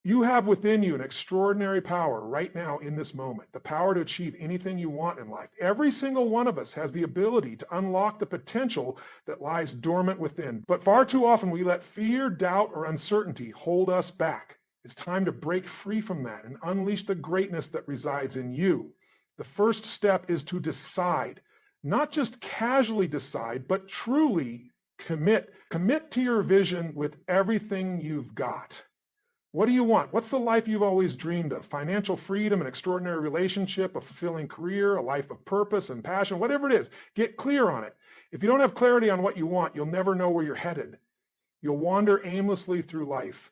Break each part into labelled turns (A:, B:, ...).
A: You have within you an extraordinary power right now in this moment, the power to achieve anything you want in life. Every single one of us has the ability to unlock the potential that lies dormant within. But far too often we let fear, doubt, or uncertainty hold us back. It's time to break free from that and unleash the greatness that resides in you. The first step is to decide, not just casually decide, but truly commit. Commit to your vision with everything you've got. What do you want? What's the life you've always dreamed of? Financial freedom, an extraordinary relationship, a fulfilling career, a life of purpose and passion, whatever it is, get clear on it. If you don't have clarity on what you want, you'll never know where you're headed. You'll wander aimlessly through life.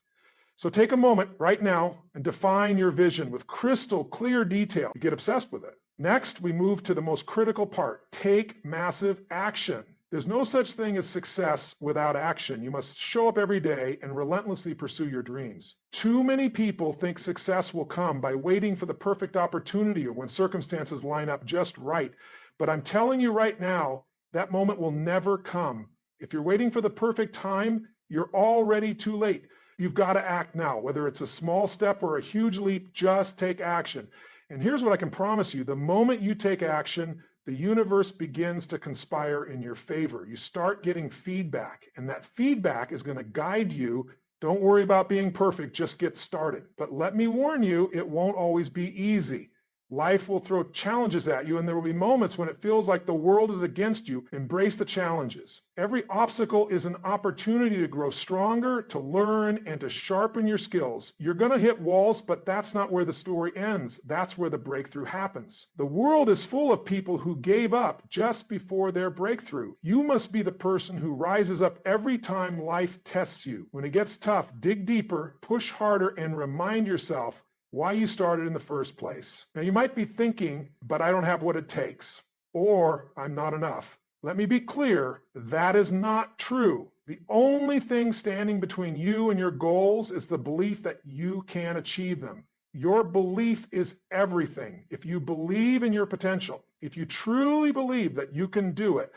A: So take a moment right now and define your vision with crystal clear detail. You get obsessed with it. Next, we move to the most critical part. Take massive action. There's no such thing as success without action. You must show up every day and relentlessly pursue your dreams. Too many people think success will come by waiting for the perfect opportunity or when circumstances line up just right. But I'm telling you right now, that moment will never come. If you're waiting for the perfect time, you're already too late. You've got to act now. Whether it's a small step or a huge leap, just take action. And here's what I can promise you. The moment you take action, the universe begins to conspire in your favor. You start getting feedback, and that feedback is going to guide you. Don't worry about being perfect, just get started. But let me warn you, it won't always be easy. Life will throw challenges at you, and there will be moments when it feels like the world is against you. Embrace the challenges. Every obstacle is an opportunity to grow stronger, to learn, and to sharpen your skills. You're going to hit walls, but that's not where the story ends. That's where the breakthrough happens. The world is full of people who gave up just before their breakthrough. You must be the person who rises up every time life tests you. When it gets tough, dig deeper, push harder, and remind yourself why you started in the first place. Now you might be thinking, but I don't have what it takes, or I'm not enough. Let me be clear, that is not true. The only thing standing between you and your goals is the belief that you can achieve them. Your belief is everything. If you believe in your potential, if you truly believe that you can do it,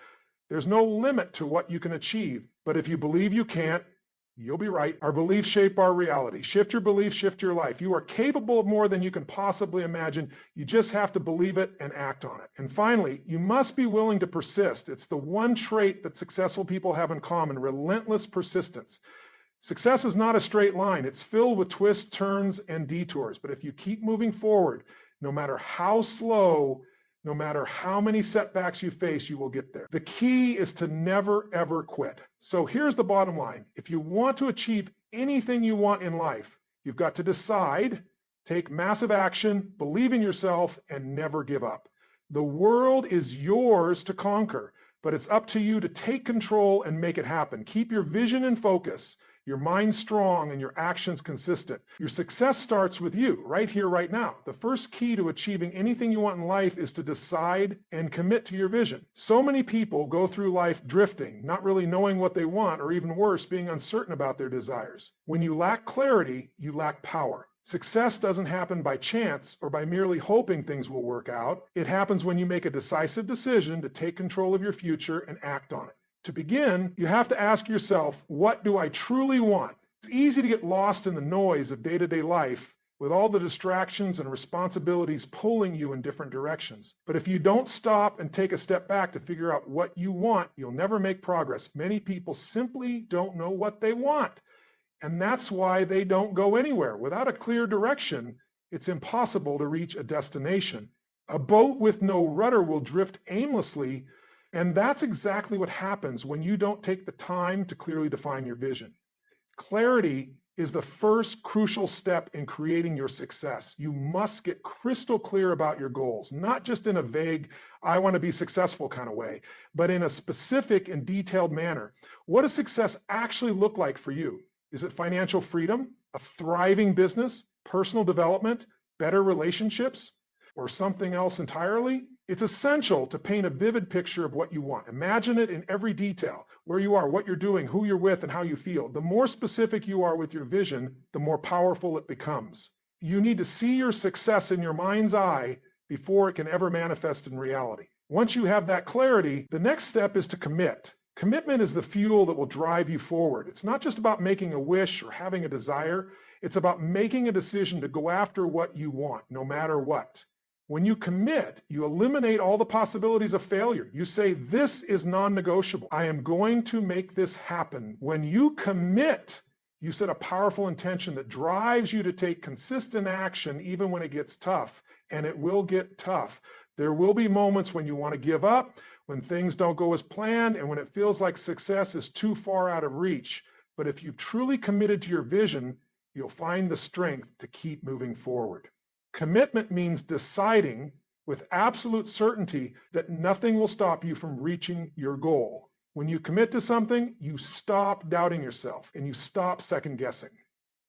A: there's no limit to what you can achieve. But if you believe you can't, you'll be right. Our beliefs shape our reality. Shift your beliefs, shift your life. You are capable of more than you can possibly imagine. You just have to believe it and act on it. And finally, you must be willing to persist. It's the one trait that successful people have in common, relentless persistence. Success is not a straight line. It's filled with twists, turns, and detours. But if you keep moving forward, no matter how slow, no matter how many setbacks you face, you will get there. The key is to never, ever quit. So here's the bottom line. If you want to achieve anything you want in life, you've got to decide, take massive action, believe in yourself, and never give up. The world is yours to conquer, but it's up to you to take control and make it happen. Keep your vision in focus, your mind strong, and your actions consistent. Your success starts with you, right here, right now. The first key to achieving anything you want in life is to decide and commit to your vision. So many people go through life drifting, not really knowing what they want, or even worse, being uncertain about their desires. When you lack clarity, you lack power. Success doesn't happen by chance or by merely hoping things will work out. It happens when you make a decisive decision to take control of your future and act on it. To begin, you have to ask yourself, what do I truly want? It's easy to get lost in the noise of day-to-day life with all the distractions and responsibilities pulling you in different directions. But if you don't stop and take a step back to figure out what you want, you'll never make progress. Many people simply don't know what they want. And that's why they don't go anywhere. Without a clear direction, it's impossible to reach a destination. A boat with no rudder will drift aimlessly, and that's exactly what happens when you don't take the time to clearly define your vision. Clarity is the first crucial step in creating your success. You must get crystal clear about your goals, not just in a vague, I want to be successful kind of way, but in a specific and detailed manner. What does success actually look like for you? Is it financial freedom, a thriving business, personal development, better relationships, or something else entirely? It's essential to paint a vivid picture of what you want. Imagine it in every detail, where you are, what you're doing, who you're with, and how you feel. The more specific you are with your vision, the more powerful it becomes. You need to see your success in your mind's eye before it can ever manifest in reality. Once you have that clarity, the next step is to commit. Commitment is the fuel that will drive you forward. It's not just about making a wish or having a desire. It's about making a decision to go after what you want, no matter what. When you commit, you eliminate all the possibilities of failure. You say, this is non-negotiable. I am going to make this happen. When you commit, you set a powerful intention that drives you to take consistent action even when it gets tough, and it will get tough. There will be moments when you want to give up, when things don't go as planned, and when it feels like success is too far out of reach. But if you've truly committed to your vision, you'll find the strength to keep moving forward. Commitment means deciding with absolute certainty that nothing will stop you from reaching your goal. When you commit to something, you stop doubting yourself and you stop second guessing.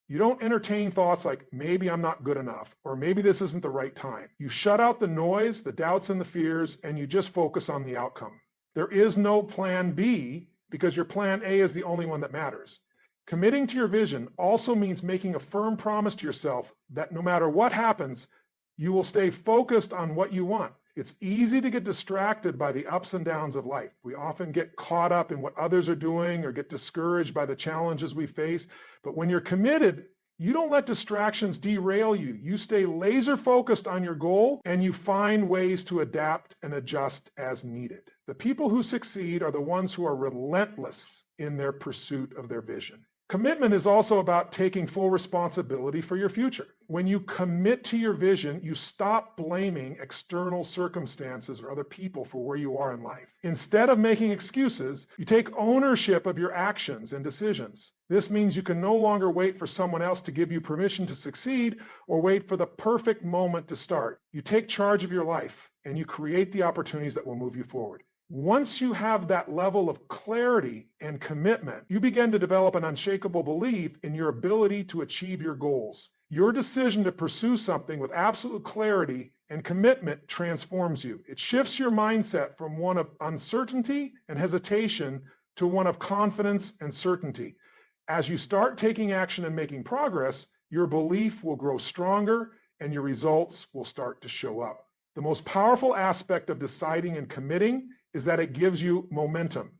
A: You don't entertain thoughts like, maybe I'm not good enough, or maybe this isn't the right time. You shut out the noise, the doubts and the fears, and you just focus on the outcome. There is no plan B because your plan A is the only one that matters. Committing to your vision also means making a firm promise to yourself that no matter what happens, you will stay focused on what you want. It's easy to get distracted by the ups and downs of life. We often get caught up in what others are doing or get discouraged by the challenges we face. But when you're committed, you don't let distractions derail you. You stay laser focused on your goal and you find ways to adapt and adjust as needed. The people who succeed are the ones who are relentless in their pursuit of their vision. Commitment is also about taking full responsibility for your future. When you commit to your vision, you stop blaming external circumstances or other people for where you are in life. Instead of making excuses, you take ownership of your actions and decisions. This means you can no longer wait for someone else to give you permission to succeed or wait for the perfect moment to start. You take charge of your life and you create the opportunities that will move you forward. Once you have that level of clarity and commitment, you begin to develop an unshakable belief in your ability to achieve your goals. Your decision to pursue something with absolute clarity and commitment transforms you. It shifts your mindset from one of uncertainty and hesitation to one of confidence and certainty. As you start taking action and making progress, your belief will grow stronger and your results will start to show up. The most powerful aspect of deciding and committing is that it gives you momentum.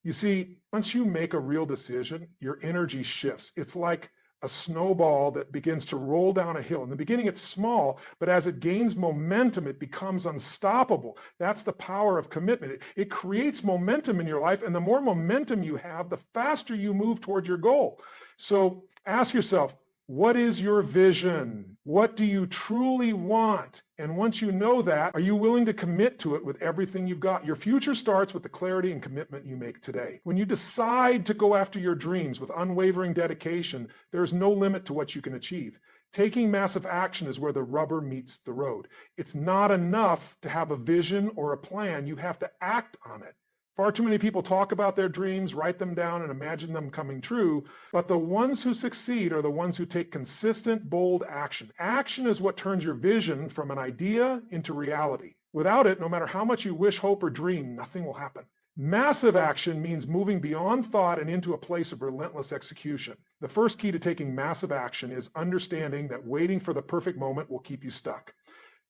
A: You see, once you make a real decision, your energy shifts. It's like a snowball that begins to roll down a hill. In the beginning, it's small, but as it gains momentum, it becomes unstoppable. That's the power of commitment. It creates momentum in your life, and the more momentum you have, the faster you move toward your goal. So ask yourself, what is your vision? What do you truly want? And once you know that, are you willing to commit to it with everything you've got? Your future starts with the clarity and commitment you make today. When you decide to go after your dreams with unwavering dedication, there's no limit to what you can achieve. Taking massive action is where the rubber meets the road. It's not enough to have a vision or a plan. You have to act on it. Far too many people talk about their dreams, write them down, and imagine them coming true, but the ones who succeed are the ones who take consistent, bold action. Action is what turns your vision from an idea into reality. Without it, no matter how much you wish, hope, or dream, nothing will happen. Massive action means moving beyond thought and into a place of relentless execution. The first key to taking massive action is understanding that waiting for the perfect moment will keep you stuck.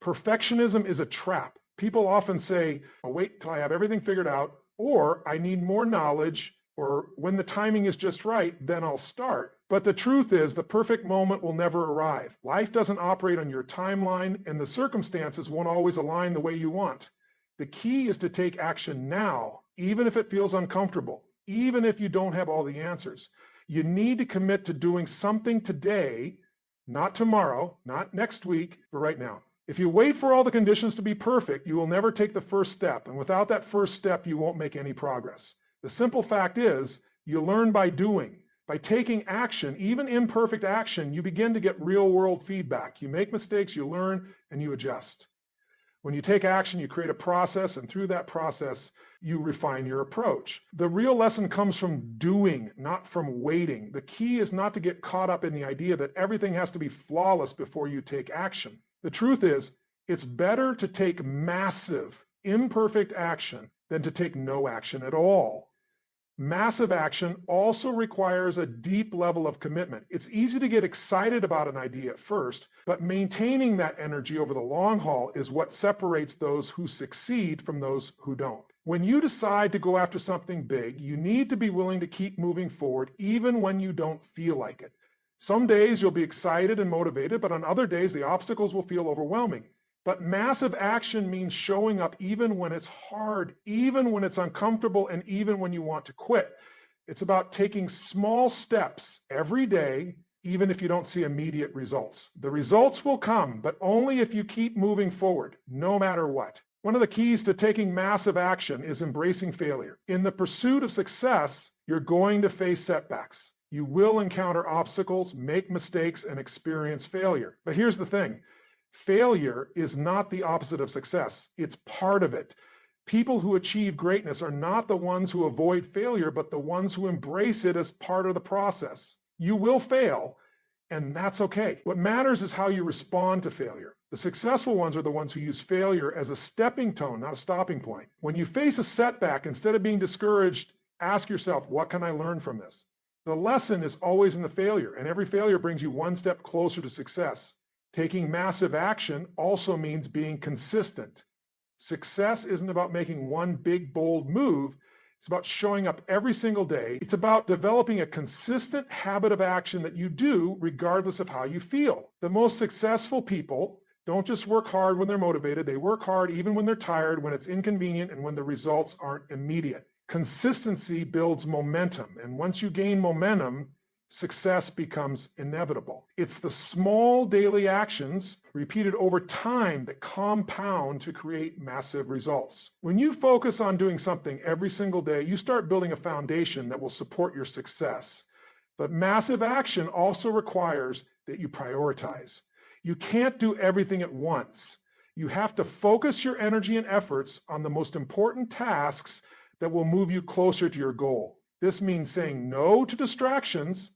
A: Perfectionism is a trap. People often say, I'll wait till I have everything figured out, or I need more knowledge, or when the timing is just right, then I'll start. But the truth is, the perfect moment will never arrive. Life doesn't operate on your timeline, and the circumstances won't always align the way you want. The key is to take action now, even if it feels uncomfortable, even if you don't have all the answers. You need to commit to doing something today, not tomorrow, not next week, but right now. If you wait for all the conditions to be perfect, you will never take the first step, and without that first step, you won't make any progress. The simple fact is, you learn by doing. By taking action, even imperfect action, you begin to get real-world feedback. You make mistakes, you learn, and you adjust. When you take action, you create a process, and through that process, you refine your approach. The real lesson comes from doing, not from waiting. The key is not to get caught up in the idea that everything has to be flawless before you take action. The truth is, it's better to take massive, imperfect action than to take no action at all. Massive action also requires a deep level of commitment. It's easy to get excited about an idea at first, but maintaining that energy over the long haul is what separates those who succeed from those who don't. When you decide to go after something big, you need to be willing to keep moving forward even when you don't feel like it. Some days you'll be excited and motivated, but on other days the obstacles will feel overwhelming. But massive action means showing up even when it's hard, even when it's uncomfortable, and even when you want to quit. It's about taking small steps every day, even if you don't see immediate results. The results will come, but only if you keep moving forward, no matter what. One of the keys to taking massive action is embracing failure. In the pursuit of success, you're going to face setbacks. You will encounter obstacles, make mistakes, and experience failure. But here's the thing. Failure is not the opposite of success. It's part of it. People who achieve greatness are not the ones who avoid failure, but the ones who embrace it as part of the process. You will fail, and that's okay. What matters is how you respond to failure. The successful ones are the ones who use failure as a stepping stone, not a stopping point. When you face a setback, instead of being discouraged, ask yourself, what can I learn from this? The lesson is always in the failure, and every failure brings you one step closer to success. Taking massive action also means being consistent. Success isn't about making one big, bold move. It's about showing up every single day. It's about developing a consistent habit of action that you do regardless of how you feel. The most successful people don't just work hard when they're motivated. They work hard even when they're tired, when it's inconvenient, and when the results aren't immediate. Consistency builds momentum, and once you gain momentum, success becomes inevitable. It's the small daily actions repeated over time that compound to create massive results. When you focus on doing something every single day, you start building a foundation that will support your success. But massive action also requires that you prioritize. You can't do everything at once. You have to focus your energy and efforts on the most important tasks that will move you closer to your goal. This means saying no to distractions,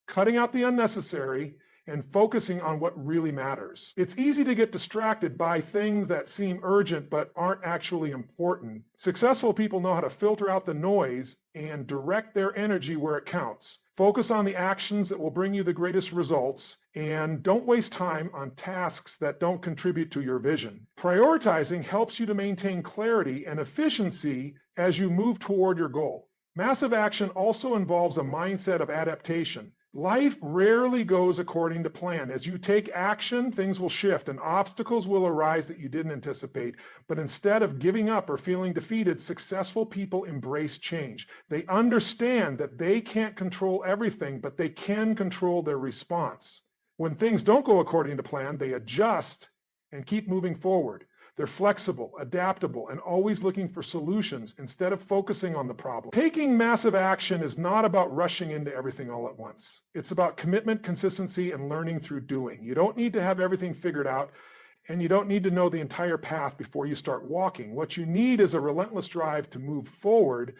A: cutting out the unnecessary, and focusing on what really matters. It's easy to get distracted by things that seem urgent but aren't actually important. Successful people know how to filter out the noise and direct their energy where it counts. Focus on the actions that will bring you the greatest results, and don't waste time on tasks that don't contribute to your vision. Prioritizing helps you to maintain clarity and efficiency as you move toward your goal. Massive action also involves a mindset of adaptation. Life rarely goes according to plan. As you take action, things will shift and obstacles will arise that you didn't anticipate. But instead of giving up or feeling defeated, successful people embrace change. They understand that they can't control everything, but they can control their response. When things don't go according to plan, they adjust and keep moving forward. They're flexible, adaptable, and always looking for solutions instead of focusing on the problem. Taking massive action is not about rushing into everything all at once. It's about commitment, consistency, and learning through doing. You don't need to have everything figured out, and you don't need to know the entire path before you start walking. What you need is a relentless drive to move forward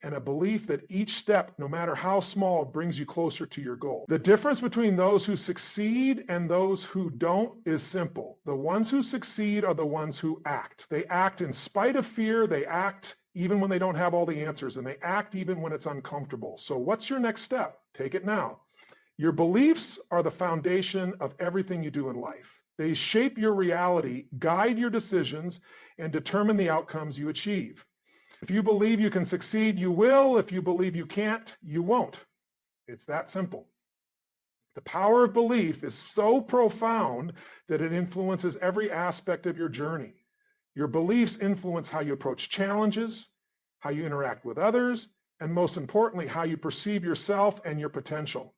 A: and a belief that each step, no matter how small, brings you closer to your goal. The difference between those who succeed and those who don't is simple. The ones who succeed are the ones who act. They act in spite of fear. They act even when they don't have all the answers, and they act even when it's uncomfortable. So what's your next step? Take it now. Your beliefs are the foundation of everything you do in life. They shape your reality, guide your decisions, and determine the outcomes you achieve. If you believe you can succeed, you will. If you believe you can't, you won't. It's that simple. The power of belief is so profound that it influences every aspect of your journey. Your beliefs influence how you approach challenges, how you interact with others, and most importantly, how you perceive yourself and your potential.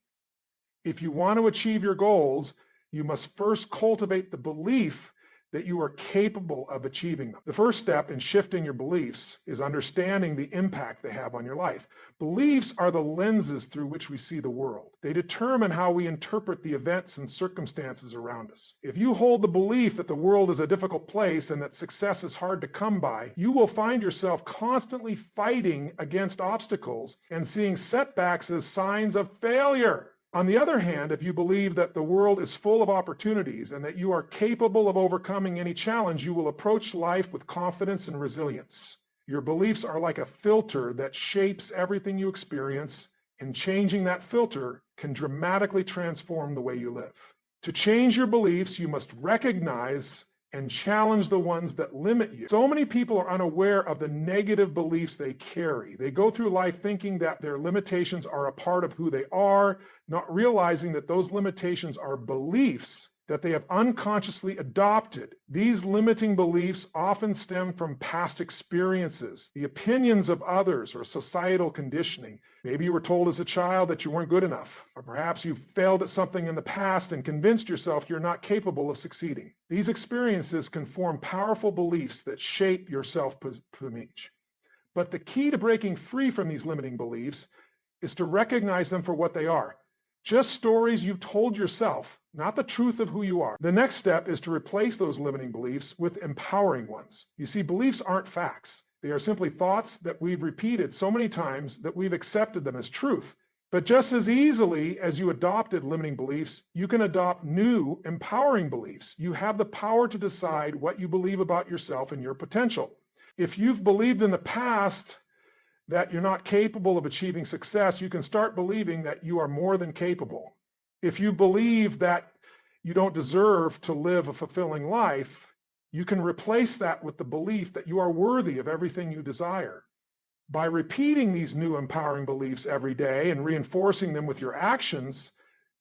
A: If you want to achieve your goals, you must first cultivate the belief that you are capable of achieving them. The first step in shifting your beliefs is understanding the impact they have on your life. Beliefs are the lenses through which we see the world. They determine how we interpret the events and circumstances around us. If you hold the belief that the world is a difficult place and that success is hard to come by, you will find yourself constantly fighting against obstacles and seeing setbacks as signs of failure. On the other hand, if you believe that the world is full of opportunities and that you are capable of overcoming any challenge, you will approach life with confidence and resilience. Your beliefs are like a filter that shapes everything you experience, and changing that filter can dramatically transform the way you live. To change your beliefs, you must recognize and challenge the ones that limit you. So many people are unaware of the negative beliefs they carry. They go through life thinking that their limitations are a part of who they are, not realizing that those limitations are beliefs that they have unconsciously adopted. These limiting beliefs often stem from past experiences, the opinions of others, or societal conditioning. Maybe you were told as a child that you weren't good enough, or perhaps you failed at something in the past and convinced yourself you're not capable of succeeding. These experiences can form powerful beliefs that shape your self-image. But the key to breaking free from these limiting beliefs is to recognize them for what they are. Just stories you've told yourself, not the truth of who you are. The next step is to replace those limiting beliefs with empowering ones. You see, beliefs aren't facts. They are simply thoughts that we've repeated so many times that we've accepted them as truth. But just as easily as you adopted limiting beliefs, you can adopt new, empowering beliefs. You have the power to decide what you believe about yourself and your potential. If you've believed in the past that you're not capable of achieving success, you can start believing that you are more than capable. If you believe that you don't deserve to live a fulfilling life, you can replace that with the belief that you are worthy of everything you desire. By repeating these new empowering beliefs every day and reinforcing them with your actions,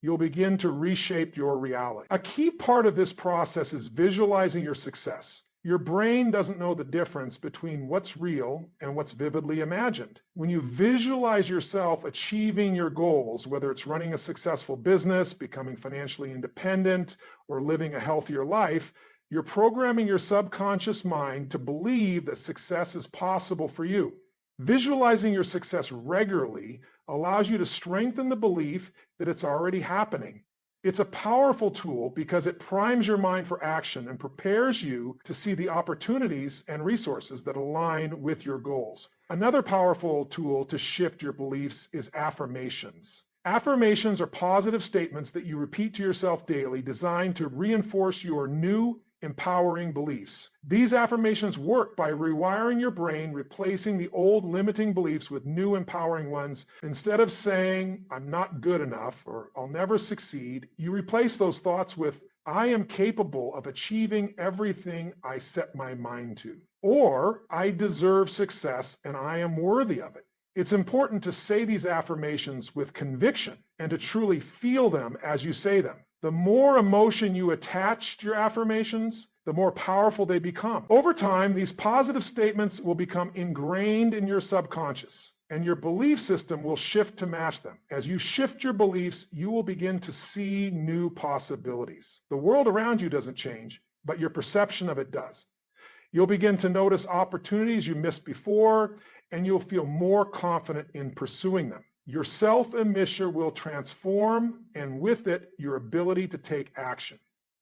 A: you'll begin to reshape your reality. A key part of this process is visualizing your success. Your brain doesn't know the difference between what's real and what's vividly imagined. When you visualize yourself achieving your goals, whether it's running a successful business, becoming financially independent, or living a healthier life, you're programming your subconscious mind to believe that success is possible for you. Visualizing your success regularly allows you to strengthen the belief that it's already happening. It's a powerful tool because it primes your mind for action and prepares you to see the opportunities and resources that align with your goals. Another powerful tool to shift your beliefs is affirmations. Affirmations are positive statements that you repeat to yourself daily, designed to reinforce your new, empowering beliefs. These affirmations work by rewiring your brain, replacing the old limiting beliefs with new empowering ones. Instead of saying, "I'm not good enough," or "I'll never succeed," you replace those thoughts with, "I am capable of achieving everything I set my mind to," or "I deserve success and I am worthy of it." It's important to say these affirmations with conviction and to truly feel them as you say them. The more emotion you attach to your affirmations, the more powerful they become. Over time, these positive statements will become ingrained in your subconscious, and your belief system will shift to match them. As you shift your beliefs, you will begin to see new possibilities. The world around you doesn't change, but your perception of it does. You'll begin to notice opportunities you missed before, and you'll feel more confident in pursuing them. Your self-image will transform, and with it, your ability to take action.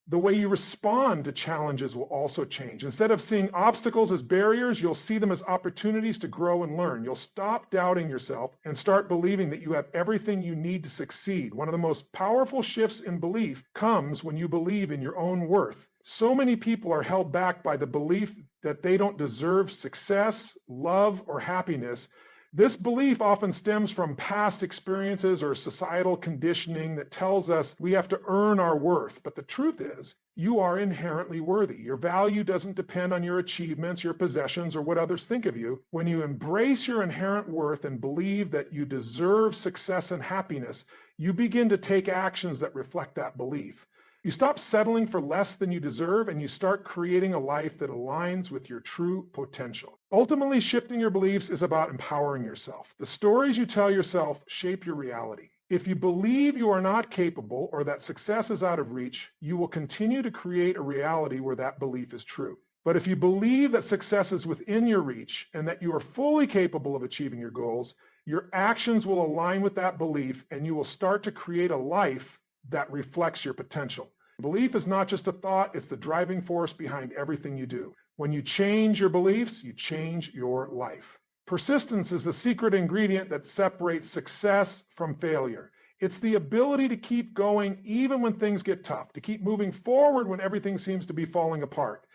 A: The way you respond to challenges will also change. Instead of seeing obstacles as barriers, you'll see them as opportunities to grow and learn. You'll stop doubting yourself and start believing that you have everything you need to succeed. One of the most powerful shifts in belief comes when you believe in your own worth. So many people are held back by the belief that they don't deserve success, love, or happiness. This belief often stems from past experiences or societal conditioning that tells us we have to earn our worth. But the truth is, you are inherently worthy. Your value doesn't depend on your achievements, your possessions, or what others think of you. When you embrace your inherent worth and believe that you deserve success and happiness, you begin to take actions that reflect that belief. You stop settling for less than you deserve, and you start creating a life that aligns with your true potential. Ultimately, shifting your beliefs is about empowering yourself. The stories you tell yourself shape your reality. If you believe you are not capable or that success is out of reach, you will continue to create a reality where that belief is true. But if you believe that success is within your reach and that you are fully capable of achieving your goals, your actions will align with that belief, and you will start to create a life that reflects your potential. Belief is not just a thought, it's the driving force behind everything you do. When you change your beliefs, you change your life. Persistence is the secret ingredient that separates success from failure. It's the ability to keep going even when things get tough, to keep moving forward when everything seems to be falling apart.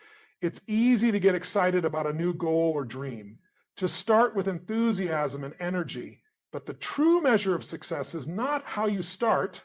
A: It's easy to get excited about a new goal or dream, to start with enthusiasm and energy, but the true measure of success is not how you start,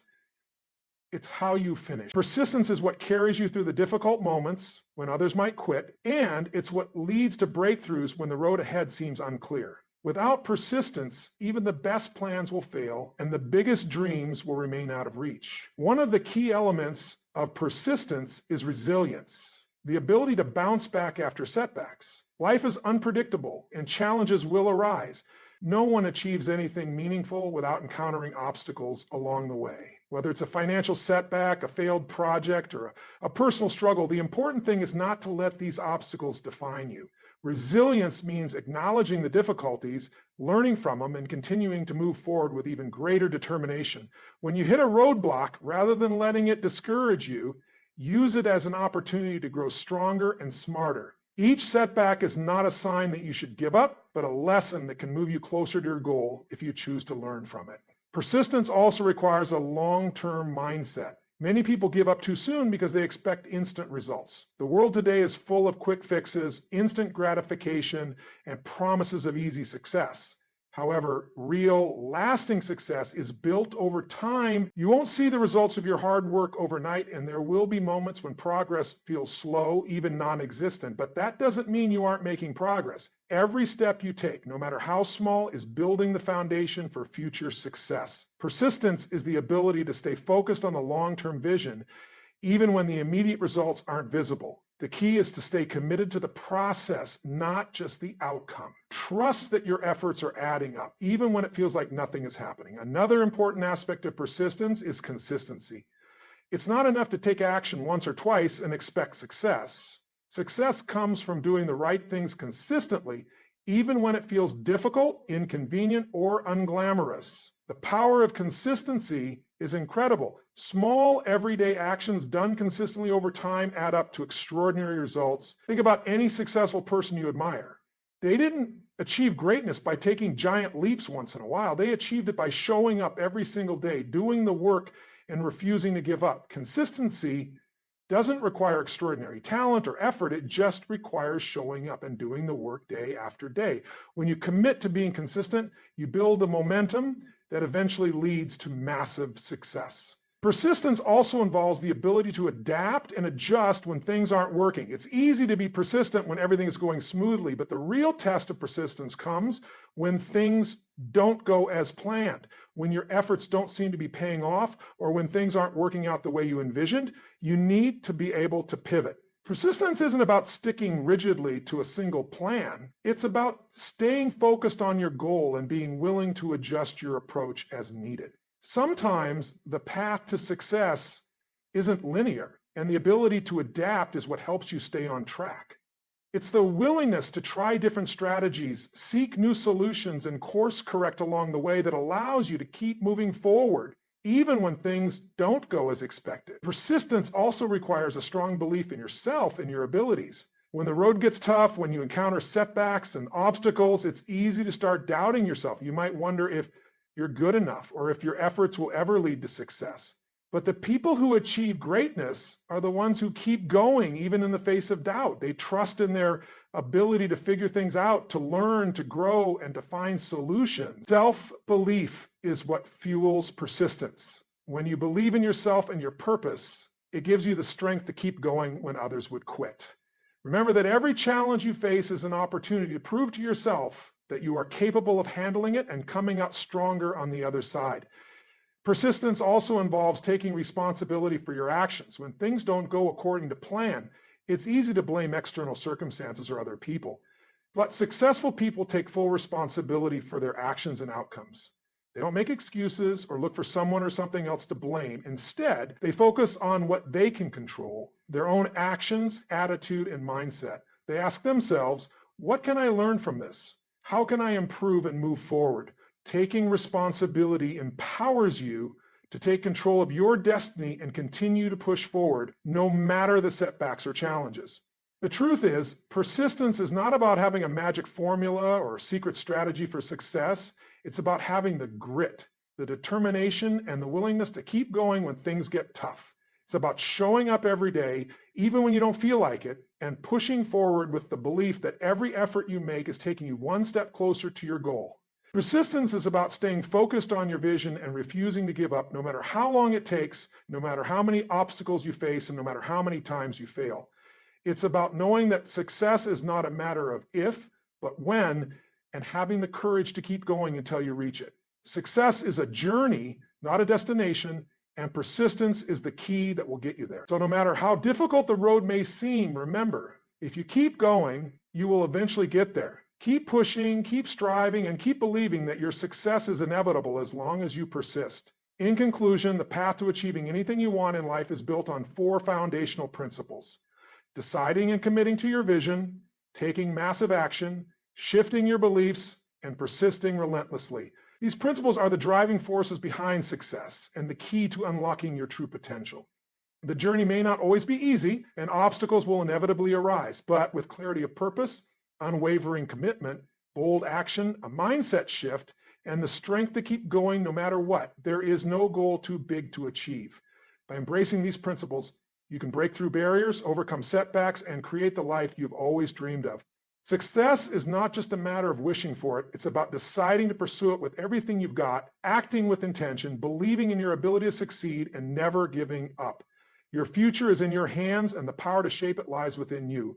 A: it's how you finish. Persistence is what carries you through the difficult moments when others might quit, and it's what leads to breakthroughs when the road ahead seems unclear. Without persistence, even the best plans will fail and the biggest dreams will remain out of reach. One of the key elements of persistence is resilience, the ability to bounce back after setbacks. Life is unpredictable and challenges will arise. No one achieves anything meaningful without encountering obstacles along the way. Whether it's a financial setback, a failed project, or a personal struggle, the important thing is not to let these obstacles define you. Resilience means acknowledging the difficulties, learning from them, and continuing to move forward with even greater determination. When you hit a roadblock, rather than letting it discourage you, use it as an opportunity to grow stronger and smarter. Each setback is not a sign that you should give up, but a lesson that can move you closer to your goal if you choose to learn from it. Persistence also requires a long-term mindset. Many people give up too soon because they expect instant results. The world today is full of quick fixes, instant gratification, and promises of easy success. However, real, lasting success is built over time. You won't see the results of your hard work overnight, and there will be moments when progress feels slow, even non-existent, but that doesn't mean you aren't making progress. Every step you take, no matter how small, is building the foundation for future success. Persistence is the ability to stay focused on the long-term vision, even when the immediate results aren't visible. The key is to stay committed to the process, not just the outcome. Trust that your efforts are adding up, even when it feels like nothing is happening. Another important aspect of persistence is consistency. It's not enough to take action once or twice and expect success. Success comes from doing the right things consistently, even when it feels difficult, inconvenient, or unglamorous. The power of consistency is incredible. Small, everyday actions done consistently over time add up to extraordinary results. Think about any successful person you admire. They didn't achieve greatness by taking giant leaps once in a while. They achieved it by showing up every single day, doing the work, and refusing to give up. Consistency doesn't require extraordinary talent or effort. It just requires showing up and doing the work day after day. When you commit to being consistent, you build the momentum that eventually leads to massive success. Persistence also involves the ability to adapt and adjust when things aren't working. It's easy to be persistent when everything is going smoothly, but the real test of persistence comes when things don't go as planned, when your efforts don't seem to be paying off, or when things aren't working out the way you envisioned. You need to be able to pivot. Persistence isn't about sticking rigidly to a single plan. It's about staying focused on your goal and being willing to adjust your approach as needed. Sometimes the path to success isn't linear, and the ability to adapt is what helps you stay on track. It's the willingness to try different strategies, seek new solutions, and course correct along the way that allows you to keep moving forward, even when things don't go as expected. Persistence also requires a strong belief in yourself and your abilities. When the road gets tough, when you encounter setbacks and obstacles, it's easy to start doubting yourself. You might wonder if you're good enough or if your efforts will ever lead to success. But the people who achieve greatness are the ones who keep going even in the face of doubt. They trust in their ability to figure things out, to learn, to grow, and to find solutions. Self-belief is what fuels persistence. When you believe in yourself and your purpose, it gives you the strength to keep going when others would quit. Remember that every challenge you face is an opportunity to prove to yourself that you are capable of handling it and coming out stronger on the other side. Persistence also involves taking responsibility for your actions. When things don't go according to plan, it's easy to blame external circumstances or other people. But successful people take full responsibility for their actions and outcomes. They don't make excuses or look for someone or something else to blame. Instead, they focus on what they can control, their own actions, attitude, and mindset. They ask themselves, what can I learn from this? How can I improve and move forward? Taking responsibility empowers you to take control of your destiny and continue to push forward, no matter the setbacks or challenges. The truth is, persistence is not about having a magic formula or a secret strategy for success. It's about having the grit, the determination, and the willingness to keep going when things get tough. It's about showing up every day, even when you don't feel like it, and pushing forward with the belief that every effort you make is taking you one step closer to your goal. Persistence is about staying focused on your vision and refusing to give up no matter how long it takes, no matter how many obstacles you face, and no matter how many times you fail. It's about knowing that success is not a matter of if, but when, and having the courage to keep going until you reach it. Success is a journey, not a destination, and persistence is the key that will get you there. So no matter how difficult the road may seem, remember, if you keep going, you will eventually get there. Keep pushing, keep striving, and keep believing that your success is inevitable as long as you persist. In conclusion, the path to achieving anything you want in life is built on 4 foundational principles: deciding and committing to your vision, taking massive action, shifting your beliefs, and persisting relentlessly. These principles are the driving forces behind success and the key to unlocking your true potential. The journey may not always be easy, and obstacles will inevitably arise, but with clarity of purpose, unwavering commitment, bold action, a mindset shift, and the strength to keep going no matter what, there is no goal too big to achieve. By embracing these principles, you can break through barriers, overcome setbacks, and create the life you've always dreamed of. Success is not just a matter of wishing for it. It's about deciding to pursue it with everything you've got, acting with intention, believing in your ability to succeed, and never giving up. Your future is in your hands, and the power to shape it lies within you.